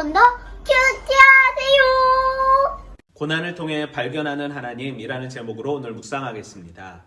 번 더 큐티하세요. 고난을 통해 발견하는 하나님이라는 제목으로 오늘 묵상하겠습니다.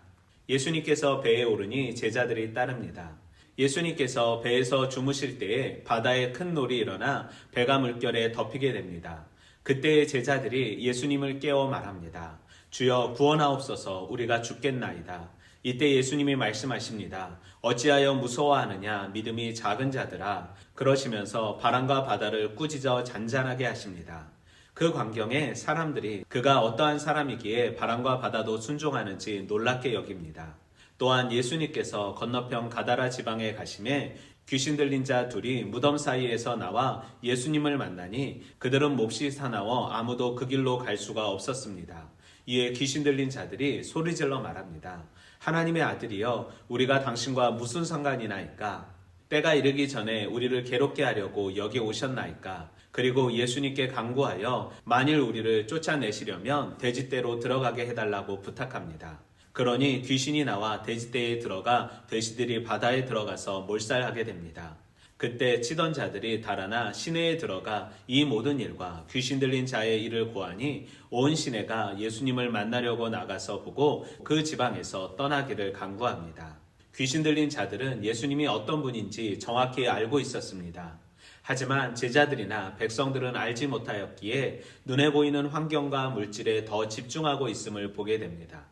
예수님께서 배에 오르니 제자들이 따릅니다. 예수님께서 배에서 주무실 때에 바다에 큰 놀이 일어나 배가 물결에 덮이게 됩니다. 그때 제자들이 예수님을 깨워 말합니다. 주여 구원하옵소서, 우리가 죽겠나이다. 이때 예수님이 말씀하십니다. 어찌하여 무서워하느냐, 믿음이 작은 자들아. 그러시면서 바람과 바다를 꾸짖어 잔잔하게 하십니다. 그 광경에 사람들이 그가 어떠한 사람이기에 바람과 바다도 순종하는지 놀랍게 여깁니다. 또한 예수님께서 건너편 가다라 지방에 가심에 귀신 들린 자 둘이 무덤 사이에서 나와 예수님을 만나니 그들은 몹시 사나워 아무도 그 길로 갈 수가 없었습니다. 이에 귀신 들린 자들이 소리질러 말합니다. 하나님의 아들이여, 우리가 당신과 무슨 상관이나이까? 때가 이르기 전에 우리를 괴롭게 하려고 여기 오셨나이까? 그리고 예수님께 간구하여 만일 우리를 쫓아내시려면 돼지떼로 들어가게 해달라고 부탁합니다. 그러니 귀신이 나와 돼지떼에 들어가 돼지들이 바다에 들어가서 몰살하게 됩니다. 그때 치던 자들이 달아나 시내에 들어가 이 모든 일과 귀신 들린 자의 일을 고하니 온 시내가 예수님을 만나려고 나가서 보고 그 지방에서 떠나기를 간구합니다. 귀신 들린 자들은 예수님이 어떤 분인지 정확히 알고 있었습니다. 하지만 제자들이나 백성들은 알지 못하였기에 눈에 보이는 환경과 물질에 더 집중하고 있음을 보게 됩니다.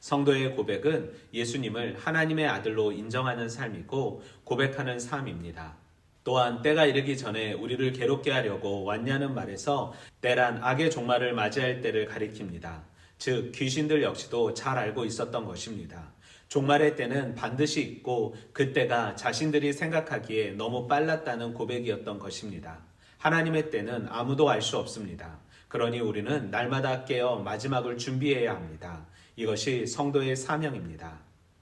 성도의 고백은 예수님을 하나님의 아들로 인정하는 삶이고 고백하는 삶입니다. 또한 때가 이르기 전에 우리를 괴롭게 하려고 왔냐는 말에서 때란 악의 종말을 맞이할 때를 가리킵니다. 즉 귀신들 역시도 잘 알고 있었던 것입니다. 종말의 때는 반드시 있고 그때가 자신들이 생각하기에 너무 빨랐다는 고백이었던 것입니다. 하나님의 때는 아무도 알 수 없습니다. 그러니 우리는 날마다 깨어 마지막을 준비해야 합니다. 이것이 성도의 사명입니다.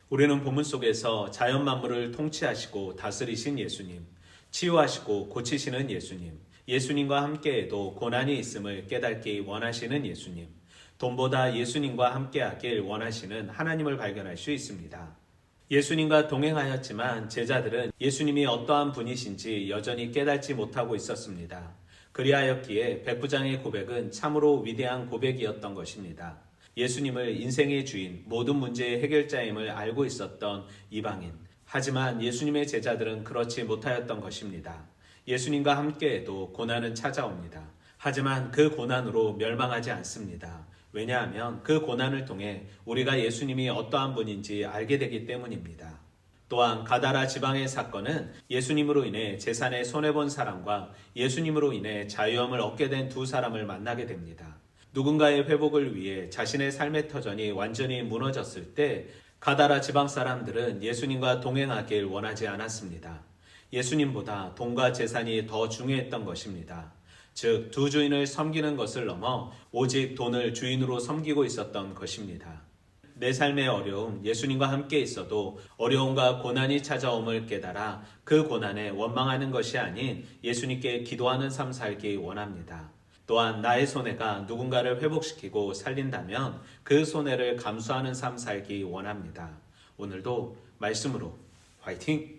우리는 본문 속에서 자연 만물을 통치하시고 다스리신 예수님, 치유하시고 고치시는 예수님, 예수님과 함께해도 고난이 있음을 깨닫기 원하시는 예수님, 돈보다 예수님과 함께하길 원하시는 하나님을 발견할 수 있습니다. 예수님과 동행하였지만 제자들은 예수님이 어떠한 분이신지 여전히 깨닫지 못하고 있었습니다. 그리하였기에 백부장의 고백은 참으로 위대한 고백이었던 것입니다. 예수님을 인생의 주인, 모든 문제의 해결자임을 알고 있었던 이방인. 하지만 예수님의 제자들은 그렇지 못하였던 것입니다. 예수님과 함께해도 고난은 찾아옵니다. 하지만 그 고난으로 멸망하지 않습니다. 왜냐하면 그 고난을 통해 우리가 예수님이 어떠한 분인지 알게 되기 때문입니다. 또한 가다라 지방의 사건은 예수님으로 인해 재산에 손해본 사람과 예수님으로 인해 자유함을 얻게 된 두 사람을 만나게 됩니다. 누군가의 회복을 위해 자신의 삶의 터전이 완전히 무너졌을 때 가다라 지방 사람들은 예수님과 동행하길 원하지 않았습니다. 예수님보다 돈과 재산이 더 중요했던 것입니다. 즉, 두 주인을 섬기는 것을 넘어 오직 돈을 주인으로 섬기고 있었던 것입니다. 내 삶의 어려움, 예수님과 함께 있어도 어려움과 고난이 찾아옴을 깨달아 그 고난에 원망하는 것이 아닌 예수님께 기도하는 삶 살기 원합니다. 또한 나의 손해가 누군가를 회복시키고 살린다면 그 손해를 감수하는 삶 살기 원합니다. 오늘도 말씀으로 화이팅!